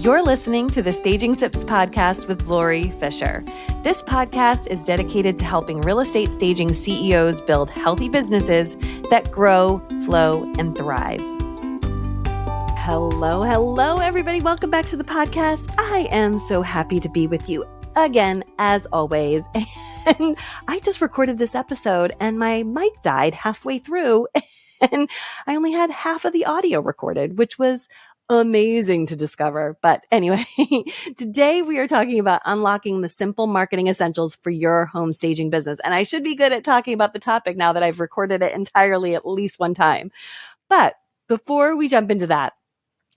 You're listening to the Staging Sips podcast with Lori Fisher. This podcast is dedicated to helping real estate staging CEOs build healthy businesses that grow, flow, and thrive. Hello, everybody. Welcome back to the podcast. I am so happy to be with you again, as always. And I just recorded this episode and my mic died halfway through and I only had half of the audio recorded, which was amazing to discover. But anyway, today we are talking about unlocking the simple marketing essentials for your home staging business. And I should be good at talking about the topic now that I've recorded it entirely at least one time. But before we jump into that,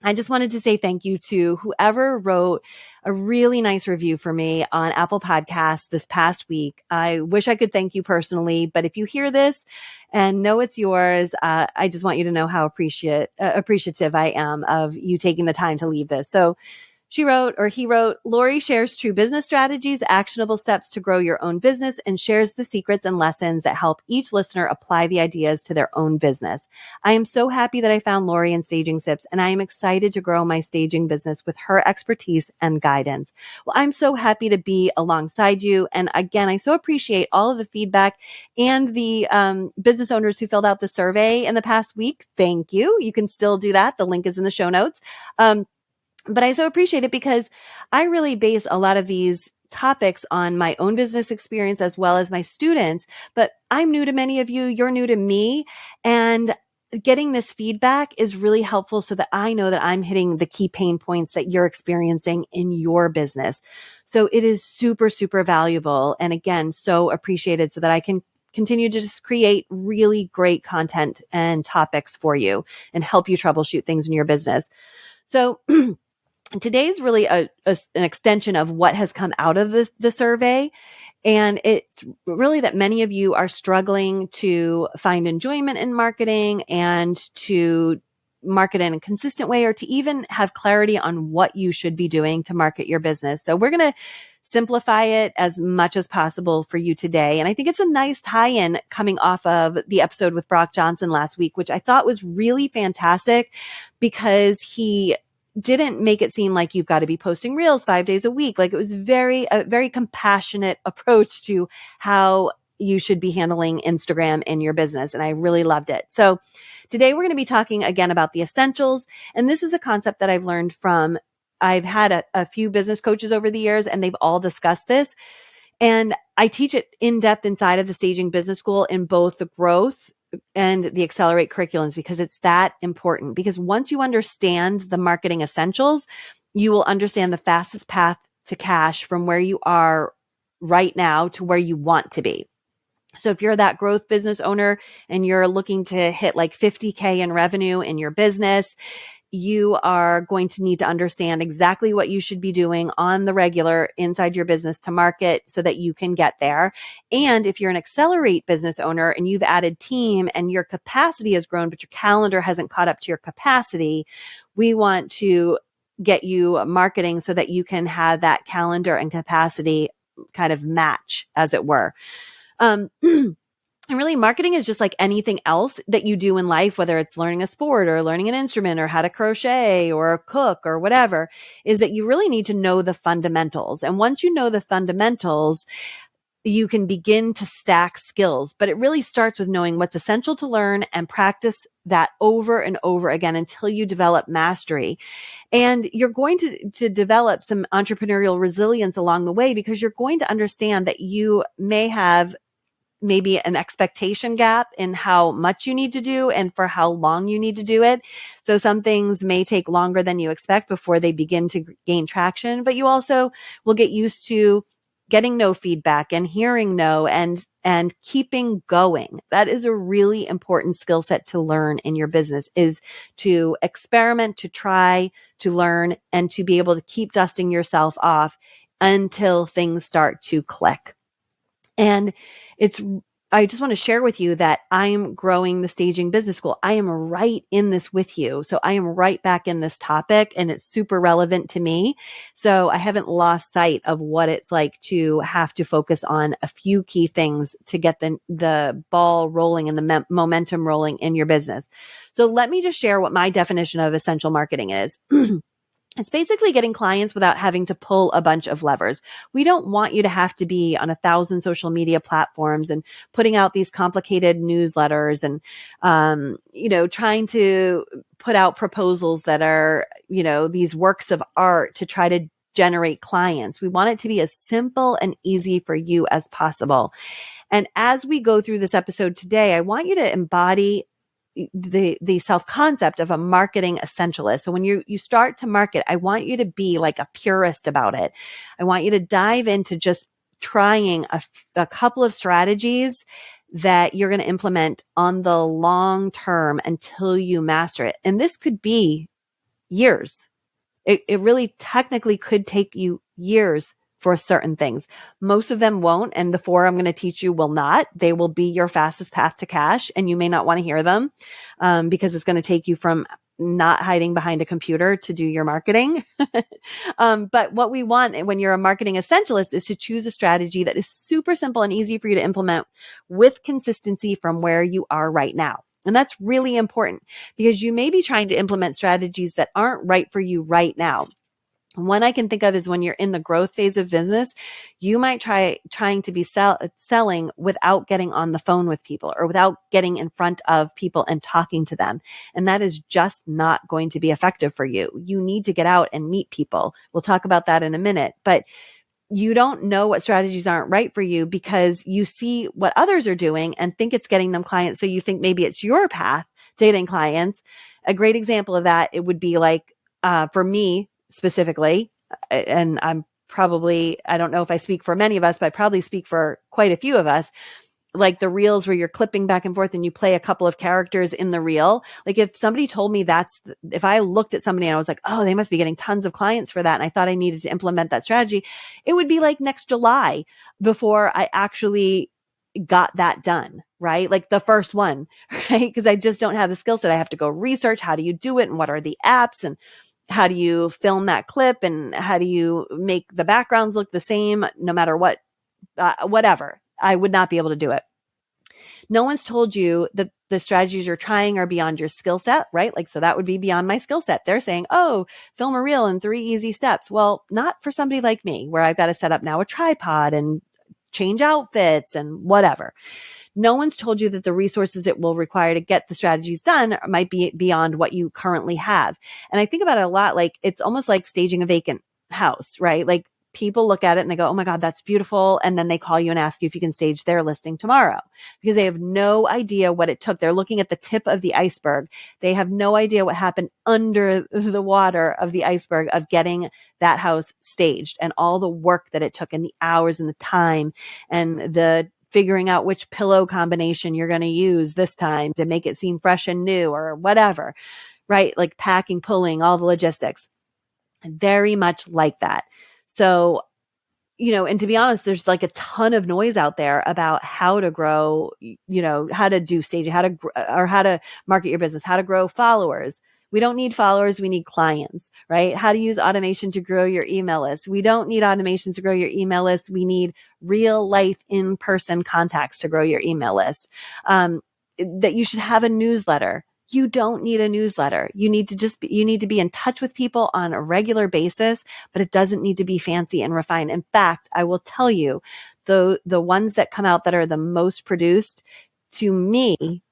I just wanted to say thank you to whoever wrote a really nice review for me on Apple Podcasts this past week. I wish I could thank you personally, but if you hear this and know it's yours, I just want you to know how appreciative I am of you taking the time to leave this. So he wrote, Lori shares true business strategies, actionable steps to grow your own business, and shares the secrets and lessons that help each listener apply the ideas to their own business. I am so happy that I found Lori in Staging Sips, and I am excited to grow my staging business with her expertise and guidance. Well, I'm so happy to be alongside you. And again, I so appreciate all of the feedback and the business owners who filled out the survey in the past week. Thank you. You can still do that. The link is in the show notes. But I so appreciate it because I really base a lot of these topics on my own business experience as well as my students. But I'm new to many of you. You're new to me. And getting this feedback is really helpful so that I know that I'm hitting the key pain points that you're experiencing in your business. So it is super, super valuable. And again, so appreciated so that I can continue to just create really great content and topics for you and help you troubleshoot things in your business. So today's really an extension of what has come out of the survey. And it's really that many of you are struggling to find enjoyment in marketing and to market in a consistent way, or to even have clarity on what you should be doing to market your business. So we're going to simplify it as much as possible for you today. And I think it's a nice tie-in coming off of the episode with Brock Johnson last week, which I thought was really fantastic because he didn't make it seem like you've got to be posting reels 5 days a week. Like, it was a very compassionate approach to how you should be handling Instagram in your business. And I really loved it. So today we're going to be talking again about the essentials. And this is a concept that I've learned from, I've had a few business coaches over the years, and they've all discussed this. And I teach it in depth inside of the Staging Business School in both the growth and the accelerate curriculums, because it's that important. Because once you understand the marketing essentials, you will understand the fastest path to cash from where you are right now to where you want to be. So if you're that growth business owner and you're looking to hit like 50K in revenue in your business, you are going to need to understand exactly what you should be doing on the regular inside your business to market so that you can get there. And if you're an accelerate business owner and you've added team and your capacity has grown, but your calendar hasn't caught up to your capacity, we want to get you marketing so that you can have that calendar and capacity kind of match, as it were. And really, marketing is just like anything else that you do in life, whether it's learning a sport or learning an instrument or how to crochet or cook or whatever, is that you really need to know the fundamentals. And once you know the fundamentals, you can begin to stack skills. But it really starts with knowing what's essential to learn and practice that over and over again until you develop mastery. And you're going to develop some entrepreneurial resilience along the way, because you're going to understand that you may have maybe an expectation gap in how much you need to do and for how long you need to do it. So some things may take longer than you expect before they begin to gain traction, but you also will get used to getting no feedback and hearing no and keeping going. That is a really important skill set to learn in your business, is to experiment, to try, to learn, and to be able to keep dusting yourself off until things start to click. And I just want to share with you that I'm growing the Staging Business School. I am right in this with you. So I am right back in this topic, and it's super relevant to me. So I haven't lost sight of what it's like to have to focus on a few key things to get the ball rolling and the momentum rolling in your business. So let me just share what my definition of essential marketing is. It's basically getting clients without having to pull a bunch of levers. We don't want you to have to be on 1,000 social media platforms and putting out these complicated newsletters and, trying to put out proposals that are, these works of art to try to generate clients. We want it to be as simple and easy for you as possible. And as we go through this episode today, I want you to embody the self-concept of a marketing essentialist. So when you start to market, I want you to be like a purist about it. I want you to dive into just trying a couple of strategies that you're going to implement on the long term until you master it. And this could be years. It really technically could take you years for certain things. Most of them won't. And the 4 I'm going to teach you will not. They will be your fastest path to cash. And you may not want to hear them because it's going to take you from not hiding behind a computer to do your marketing. But what we want when you're a marketing essentialist is to choose a strategy that is super simple and easy for you to implement with consistency from where you are right now. And that's really important because you may be trying to implement strategies that aren't right for you right now. One I can think of is when you're in the growth phase of business, you might trying to be selling without getting on the phone with people or without getting in front of people and talking to them. And that is just not going to be effective for you. You need to get out and meet people. We'll talk about that in a minute, but you don't know what strategies aren't right for you because you see what others are doing and think it's getting them clients. So you think maybe it's your path to getting clients. A great example of that, it would be like, for me specifically, and I don't know if I speak for many of us, but I probably speak for quite a few of us, like the reels where you're clipping back and forth and you play a couple of characters in the reel. Like if somebody told me if I looked at somebody and I was like, oh, they must be getting tons of clients for that, and I thought I needed to implement that strategy, it would be like next July before I actually got that done, right? Like the first one, right? Because I just don't have the skill set. I have to go research how do you do it and what are the apps and how do you film that clip and how do you make the backgrounds look the same no matter what, whatever. I would not be able to do it. No one's told you that the strategies you're trying are beyond your skill set, right? Like, so that would be beyond my skill set. They're saying, oh, film a reel in 3 easy steps. Well, not for somebody like me, where I've got to set up now a tripod and change outfits and whatever. No one's told you that the resources it will require to get the strategies done might be beyond what you currently have. And I think about it a lot, like it's almost like staging a vacant house, right? Like people look at it and they go, oh my God, that's beautiful. And then they call you and ask you if you can stage their listing tomorrow because they have no idea what it took. They're looking at the tip of the iceberg. They have no idea what happened under the water of the iceberg of getting that house staged and all the work that it took and the hours and the time and the figuring out which pillow combination you're going to use this time to make it seem fresh and new or whatever, right? Like packing, pulling, all the logistics. Very much like that. So, and to be honest, there's like a ton of noise out there about how to grow, how to do staging, how to market your business, how to grow followers. We don't need followers. We need clients, right? How to use automation to grow your email list. We don't need automations to grow your email list. We need real life in-person contacts to grow your email list. That you should have a newsletter. You don't need a newsletter. You need to be in touch with people on a regular basis, but it doesn't need to be fancy and refined. In fact, I will tell you, the ones that come out that are the most produced, to me,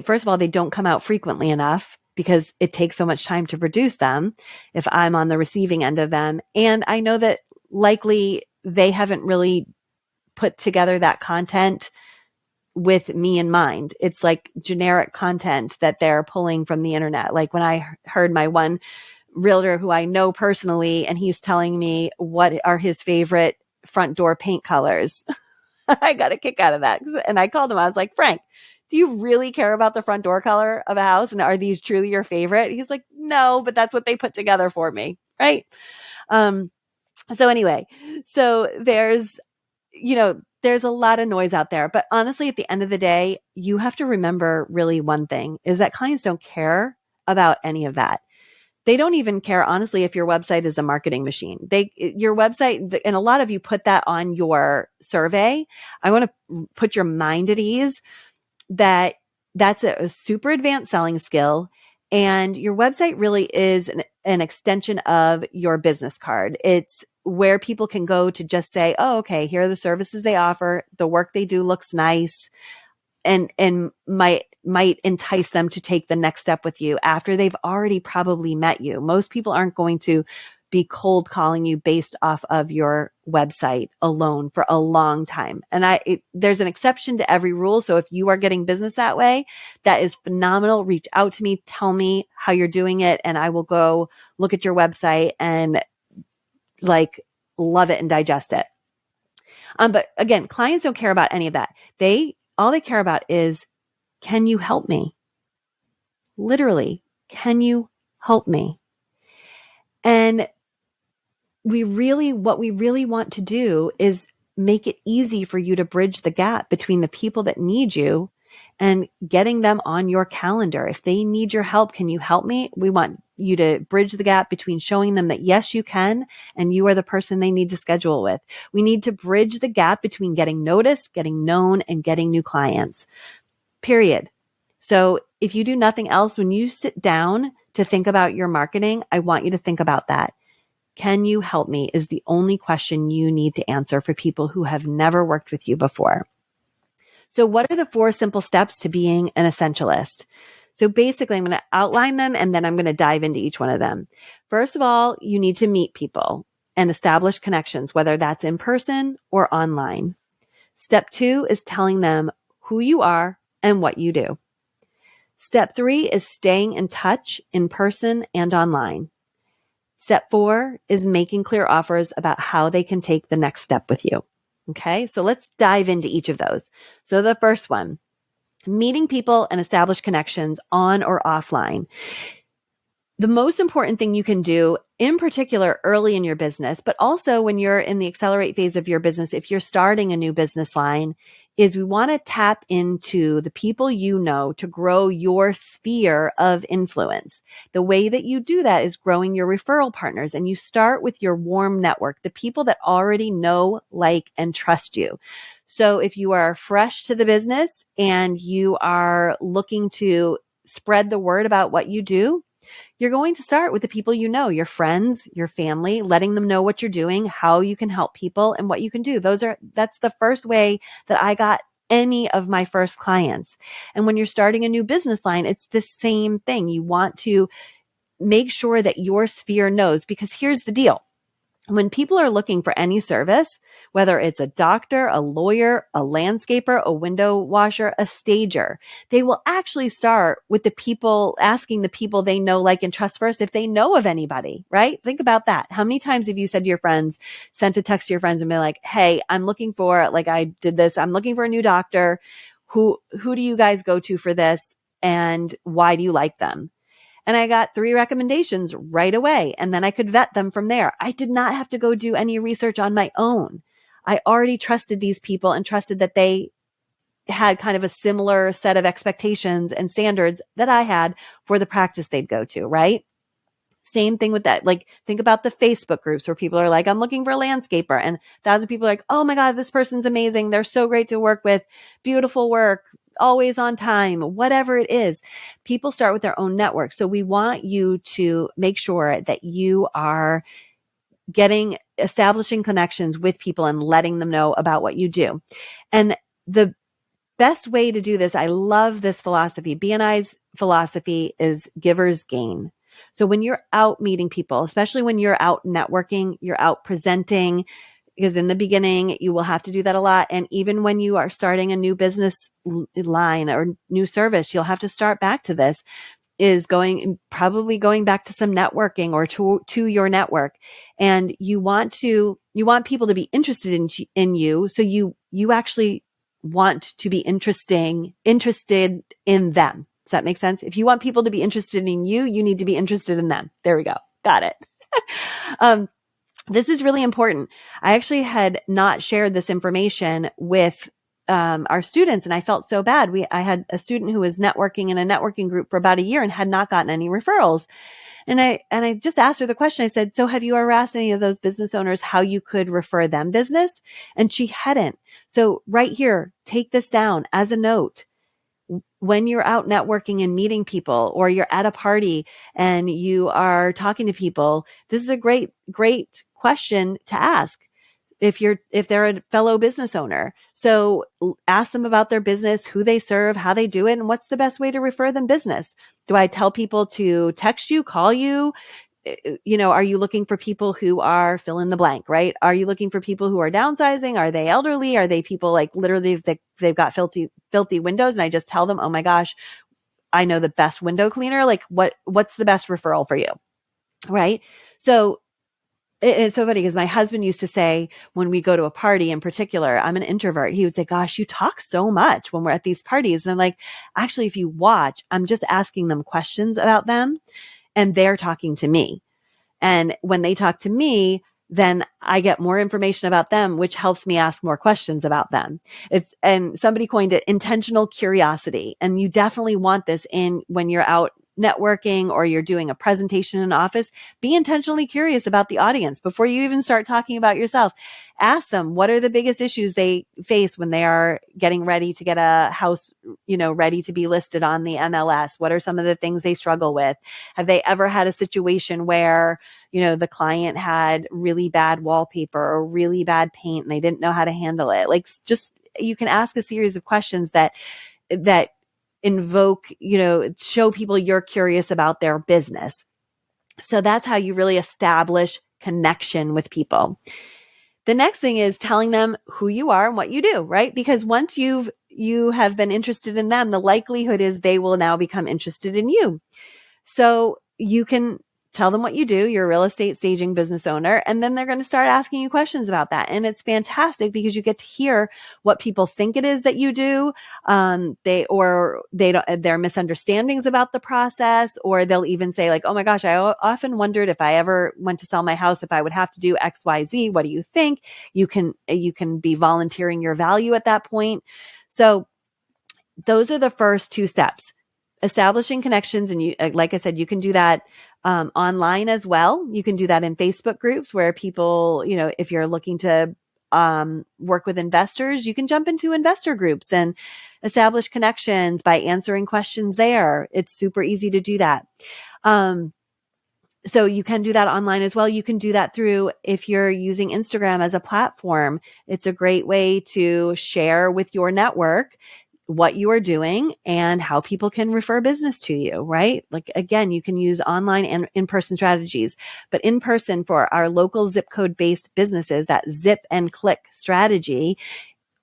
first of all, they don't come out frequently enough because it takes so much time to produce them if I'm on the receiving end of them. And I know that likely they haven't really put together that content with me in mind. It's like generic content that they're pulling from the internet. Like when I heard my one realtor who I know personally, and he's telling me what are his favorite front door paint colors. I got a kick out of that. And I called him. I was like, Frank, do you really care about the front door color of a house? And are these truly your favorite? He's like, no, but that's what they put together for me. Right. So anyway, there's a lot of noise out there, but honestly, at the end of the day, you have to remember really one thing is that clients don't care about any of that. They don't even care, honestly, if your website is a marketing machine. Your website, and a lot of you put that on your survey. I want to put your mind at ease that that's a super advanced selling skill. And your website really is an extension of your business card. It's where people can go to just say, oh, okay, here are the services they offer. The work they do looks nice and might entice them to take the next step with you after they've already probably met you. Most people aren't going to be cold calling you based off of your website alone for a long time. And there's an exception to every rule. So if you are getting business that way, that is phenomenal. Reach out to me, tell me how you're doing it, and I will go look at your website and love it and digest it. But again, clients don't care about any of that. All they care about is, can you help me? Literally, can you help me? And what we really want to do is make it easy for you to bridge the gap between the people that need you and getting them on your calendar. If they need your help, can you help me? We want you to bridge the gap between showing them that yes, you can, and you are the person they need to schedule with. We need to bridge the gap between getting noticed, getting known, and getting new clients. Period. So if you do nothing else, when you sit down to think about your marketing, I want you to think about that. Can you help me is the only question you need to answer for people who have never worked with you before. So what are the 4 simple steps to being an essentialist? So basically, I'm going to outline them and then I'm going to dive into each one of them. First of all, you need to meet people and establish connections, whether that's in person or online. Step 2 is telling them who you are and what you do. Step 3 is staying in touch in person and online. Step 4 is making clear offers about how they can take the next step with you. Okay, so let's dive into each of those. So the first one, meeting people and establish connections on or offline. The most important thing you can do, in particular early in your business, but also when you're in the accelerate phase of your business, if you're starting a new business line, is we want to tap into the people you know to grow your sphere of influence. The way that you do that is growing your referral partners, and you start with your warm network, the people that already know, like, and trust you. So if you are fresh to the business and you are looking to spread the word about what you do, you're going to start with the people you know, your friends, your family, letting them know what you're doing, how you can help people, and what you can do. That's the first way that I got any of my first clients. And when you're starting a new business line, it's the same thing. You want to make sure that your sphere knows, because here's the deal. When people are looking for any service, whether it's a doctor, a lawyer, a landscaper, a window washer, a stager, they will actually start with asking the people they know, like, and trust first if they know of anybody, right? Think about that. How many times have you said to your friends, sent a text to your friends and been like, hey, I'm looking for, like I did this, I'm looking for a new doctor. Who do you guys go to for this? And why do you like them? And I got 3 recommendations right away. And then I could vet them from there. I did not have to go do any research on my own. I already trusted these people and trusted that they had kind of a similar set of expectations and standards that I had for the practice they'd go to, right? Same thing with that. Like, think about the Facebook groups where people are like, I'm looking for a landscaper. And 1,000 people are like, oh my God, this person's amazing. They're so great to work with. Beautiful work. Always on time, whatever it is. People start with their own network. So we want you to make sure that you are establishing connections with people and letting them know about what you do. And the best way to do this, I love this philosophy. BNI's philosophy is givers gain. So when you're out meeting people, especially when you're out networking, you're out presenting, because in the beginning, you will have to do that a lot. And even when you are starting a new business line or new service, you'll have to start back to this, is probably going back to some networking or to your network. And you want people to be interested in you. So you actually want to be interested in them. Does that make sense? If you want people to be interested in you, you need to be interested in them. There we go. Got it. This is really important. I actually had not shared this information with our students, and I felt so bad. I had a student who was networking in a networking group for about a year and had not gotten any referrals. And I just asked her the question. I said, so have you ever asked any of those business owners how you could refer them business? And she hadn't. So right here, take this down as a note. when you're out networking and meeting people, or you're at a party and you are talking to people, this is a great question to ask if they're a fellow business owner. So ask them about their business, who they serve, how they do it, and what's the best way to refer them business. Do I tell people to text you, call you? Are you looking for people who are fill in the blank, right? Are you looking for people who are downsizing? Are they elderly? Are they people like literally they've got filthy windows, and I just tell them, oh my gosh, I know the best window cleaner. Like what's the best referral for you? Right. So it's so funny because my husband used to say when we go to a party in particular, I'm an introvert. He would say, gosh, you talk so much when we're at these parties. And I'm like, actually, if you watch, I'm just asking them questions about them and they're talking to me. And when they talk to me, then I get more information about them, which helps me ask more questions about them. And somebody coined it intentional curiosity. And you definitely want this when you're out networking or you're doing a presentation in an office. Be intentionally curious about the audience before you even start talking about yourself. Ask them, what are the biggest issues they face when they are getting ready to get a house, ready to be listed on the MLS? What are some of the things they struggle with? Have they ever had a situation where, the client had really bad wallpaper or really bad paint and they didn't know how to handle it? Like, just, you can ask a series of questions that invoke, show people you're curious about their business. So that's how you really establish connection with people. The next thing is telling them who you are and what you do, right? Because once you have been interested in them, the likelihood is they will now become interested in you. So you can tell them what you do. You're a real estate staging business owner, and then they're going to start asking you questions about that. And it's fantastic because you get to hear what people think it is that you do. Their misunderstandings about the process, or they'll even say like, oh my gosh, I often wondered if I ever went to sell my house, if I would have to do X, Y, Z. What do you think? You can be volunteering your value at that point. So those are the first two steps. Establishing connections. And you, like I said, you can do that online as well. You can do that in Facebook groups where people, if you're looking to work with investors, you can jump into investor groups and establish connections by answering questions there. It's super easy to do that. So you can do that online as well. You can do that through, if you're using Instagram as a platform, it's a great way to share with your network what you are doing and how people can refer business to you, right? Like, again, you can use online and in-person strategies, but in person for our local zip code based businesses, that zip and click strategy,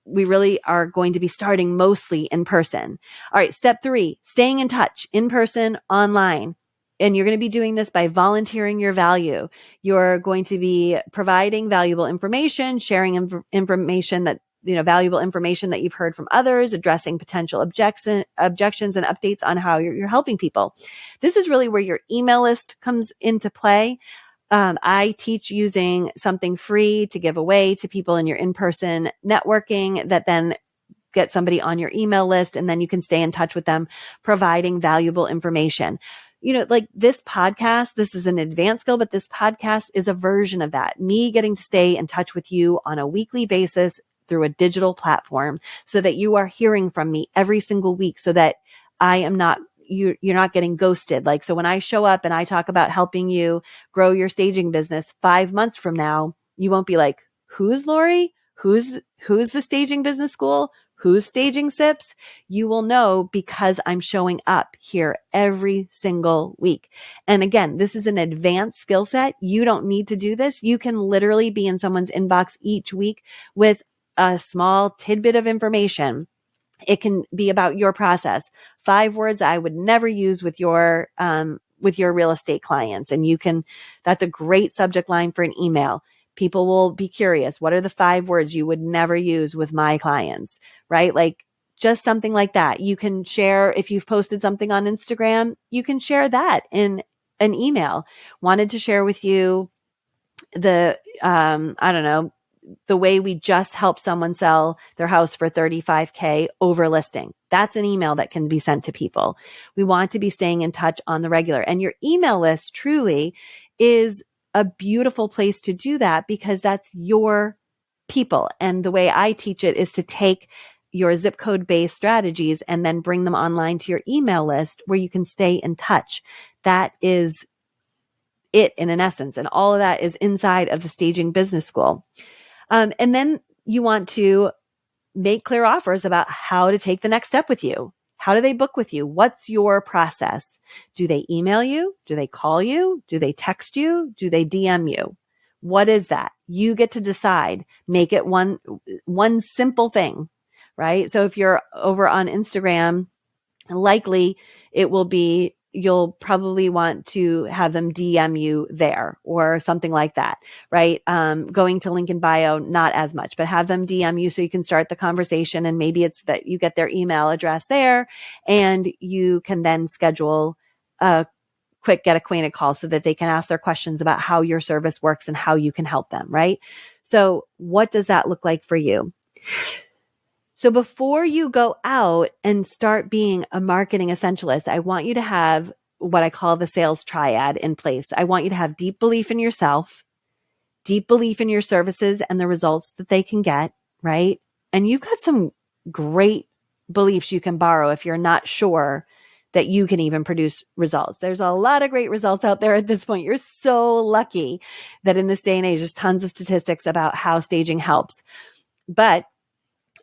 we really are going to be starting mostly in person. All right. Step 3, staying in touch, in person, online. And you're going to be doing this by volunteering your value. You're going to be providing valuable information, sharing information that, valuable information that you've heard from others, addressing potential objections and updates on how you're helping people. This is really where your email list comes into play. I teach using something free to give away to people in your in-person networking that then get somebody on your email list, and then you can stay in touch with them, providing valuable information. Like this podcast, this is an advanced skill, but this podcast is a version of that. Me getting to stay in touch with you on a weekly basis through a digital platform so that you are hearing from me every single week, so that I am not, you're not getting ghosted. Like, so when I show up and I talk about helping you grow your staging business 5 months from now, you won't be like, who's Lori? Who's the staging business school? Who's staging SIPs? You will know because I'm showing up here every single week. And again, this is an advanced skill set. You don't need to do this. You can literally be in someone's inbox each week with a small tidbit of information. It can be about your process. 5 words I would never use with your real estate clients. And that's a great subject line for an email. People will be curious. What are the 5 words you would never use with my clients, right? Like, just something like that. You can share, if you've posted something on Instagram, you can share that in an email. Wanted to share with you the way we just helped someone sell their house for $35,000 over listing. That's an email that can be sent to people. We want to be staying in touch on the regular. And your email list truly is a beautiful place to do that, because that's your people. And the way I teach it is to take your zip code based strategies and then bring them online to your email list where you can stay in touch. That is it in an essence. And all of that is inside of the Staging Business School. And then you want to make clear offers about how to take the next step with you. How do they book with you? What's your process? Do they email you? Do they call you? Do they text you? Do they DM you? What is that? You get to decide. Make it one simple thing, right? So if you're over on Instagram, likely it will be, you'll probably want to have them DM you there or something like that, right? Going to link in bio, not as much, but have them DM you so you can start the conversation. And maybe it's that you get their email address there and you can then schedule a quick get acquainted call so that they can ask their questions about how your service works and how you can help them, right? So what does that look like for you? So before you go out and start being a marketing essentialist, I want you to have what I call the sales triad in place. I want you to have deep belief in yourself, deep belief in your services and the results that they can get, right? And you've got some great beliefs you can borrow if you're not sure that you can even produce results. There's a lot of great results out there at this point. You're so lucky that in this day and age, there's tons of statistics about how staging helps. But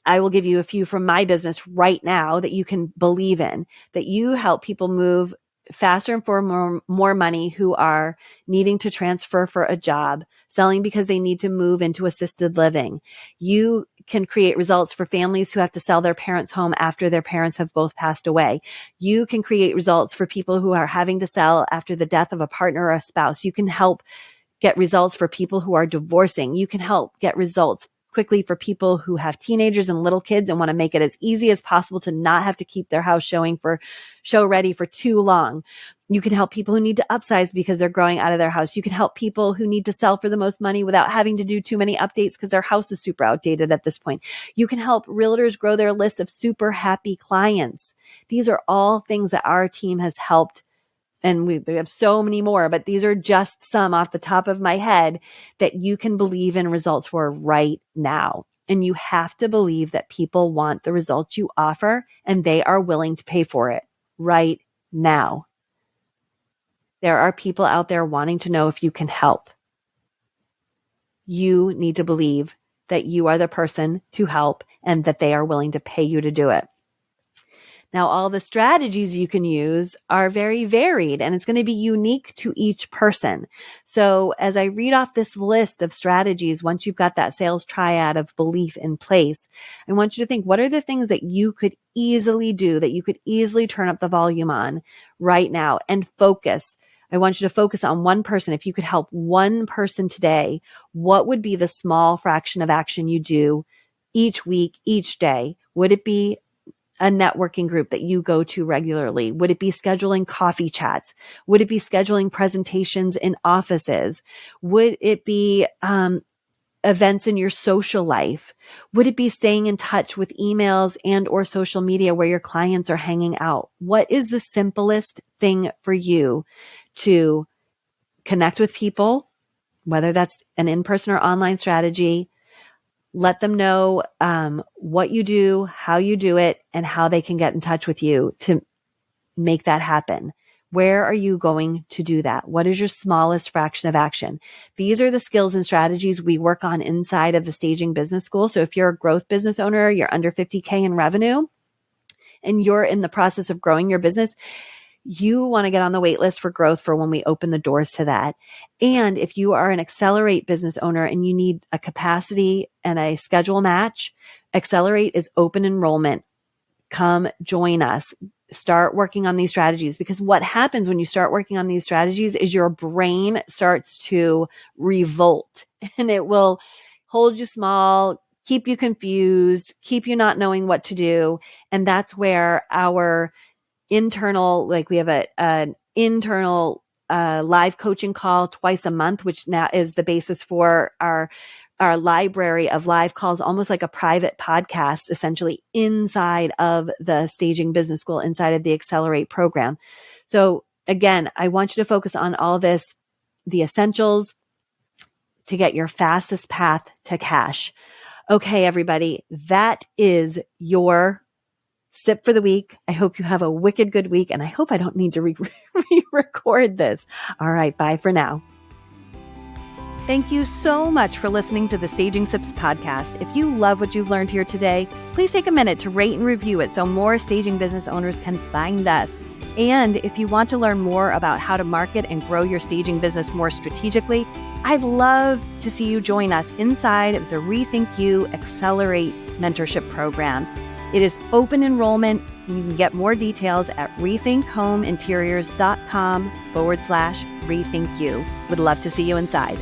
I will give you a few from my business right now that you can believe in, that you help people move faster and for more money who are needing to transfer for a job, selling because they need to move into assisted living. You can create results for families who have to sell their parents' home after their parents have both passed away. You can create results for people who are having to sell after the death of a partner or a spouse. You can help get results for people who are divorcing. You can help get results quickly for people who have teenagers and little kids and want to make it as easy as possible to not have to keep their house show ready for too long. You can help people who need to upsize because they're growing out of their house. You can help people who need to sell for the most money without having to do too many updates because their house is super outdated at this point. You can help realtors grow their list of super happy clients. These are all things that our team has helped. And we have so many more, but these are just some off the top of my head that you can believe in results for right now. And you have to believe that people want the results you offer and they are willing to pay for it right now. There are people out there wanting to know if you can help. You need to believe that you are the person to help and that they are willing to pay you to do it. Now, all the strategies you can use are very varied and it's going to be unique to each person. So as I read off this list of strategies, once you've got that sales triad of belief in place, I want you to think, what are the things that you could easily do, that you could easily turn up the volume on right now and focus? I want you to focus on one person. If you could help one person today, what would be the small fraction of action you do each week, each day? Would it be a networking group that you go to regularly? Would it be scheduling coffee chats? Would it be scheduling presentations in offices? Would it be events in your social life? Would it be staying in touch with emails and or social media where your clients are hanging out? What is the simplest thing for you to connect with people, whether that's an in-person or online strategy? Let them know what you do, how you do it, and how they can get in touch with you to make that happen. Where are you going to do that? What is your smallest fraction of action? These are the skills and strategies we work on inside of the Staging Business School. So if you're a growth business owner, you're under 50K in revenue, and you're in the process of growing your business, you want to get on the wait list for growth for when we open the doors to that. And if you are an Accelerate business owner and you need a capacity and a schedule match, Accelerate is open enrollment. Come join us. Start working on these strategies, because what happens when you start working on these strategies is your brain starts to revolt and it will hold you small, keep you confused, keep you not knowing what to do. And that's where our internal, like we have an internal live coaching call twice a month, which now is the basis for our library of live calls, almost like a private podcast, essentially inside of the Staging Business School, inside of the Accelerate program. So again, I want you to focus on all this, the essentials to get your fastest path to cash. Okay, everybody, that is your sip for the week. I hope you have a wicked good week, and I hope I don't need to re-record this. All right, bye for now. Thank you so much for listening to the Staging Sips podcast. If you love what you've learned here today, please take a minute to rate and review it so more staging business owners can find us. And if you want to learn more about how to market and grow your staging business more strategically, I'd love to see you join us inside of the Rethink You Accelerate Mentorship Program. It is open enrollment. You can get more details at rethinkhomeinteriors.com/rethinkyou. Would love to see you inside.